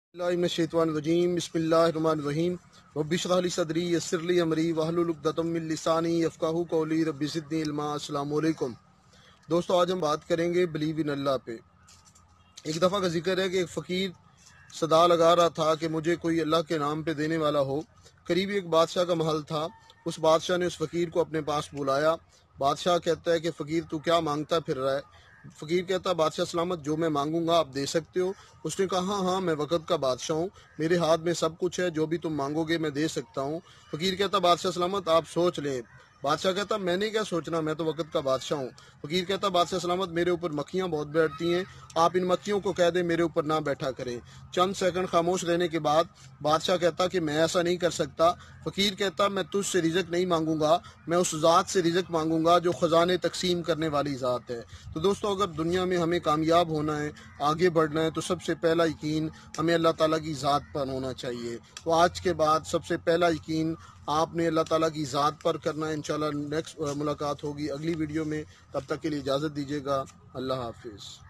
बिस्मिल्लाहिर्रहमानिर्रहीम बिस्मिल्लाहिर्रहमानिर्रहीम रब्बि इश्रह ली सदरी यस्सिर ली अमरी वहलुल उक़दतम मिन लिसानी यफ़क़हू क़ौली रब्बि ज़िदनी इल्मा। अस्सलामु अलैकुम दोस्तों, आज हम बात करेंगे बिलीव इन अल्लाह पे। एक दफ़ा का जिक्र है कि एक फ़कीर सदा लगा रहा था कि मुझे कोई अल्लाह के नाम पे देने वाला हो। करीबी एक बादशाह का महल था। उस बादशाह ने उस फ़कीर को अपने पास बुलाया। बादशाह कहता है कि फ़कीर तू क्या मांगता फिर रहा है? फ़कीर कहता, बादशाह सलामत, जो मैं मांगूंगा आप दे सकते हो। उसने कहा, हाँ हाँ, मैं वक़्त का बादशाह हूँ, मेरे हाथ में सब कुछ है, जो भी तुम मांगोगे मैं दे सकता हूँ। फ़कीर कहता, बादशाह सलामत आप सोच लें। बादशाह कहता, मैंने क्या सोचना, मैं तो वक़्त का बादशाह हूँ। फ़कीर कहता, बादशाह सलामत, मेरे ऊपर मक्खियाँ बहुत बैठती हैं, आप इन मक्खियों को कह दें मेरे ऊपर ना बैठा करें। चंद सेकंड खामोश रहने के बाद बादशाह कहता कि मैं ऐसा नहीं कर सकता। फ़कीर कहता, मैं तुझसे रिज़्क़ नहीं मांगूंगा, मैं उस ज़ात से रिज़्क़ मांगूंगा जो ख़जाने तकसीम करने वाली ज़ात है। तो दोस्तों, अगर दुनिया में हमें कामयाब होना है, आगे बढ़ना है, तो सबसे पहला यकीन हमें अल्लाह ताला की ज़ात पर होना चाहिए। तो आज के बाद सबसे पहला यकीन आपने अल्लाह ताला की ज़ात पर करना है। इंशाल्लाह नेक्स्ट मुलाकात होगी अगली वीडियो में। तब तक के लिए इजाज़त दीजिएगा। अल्लाह हाफिज़।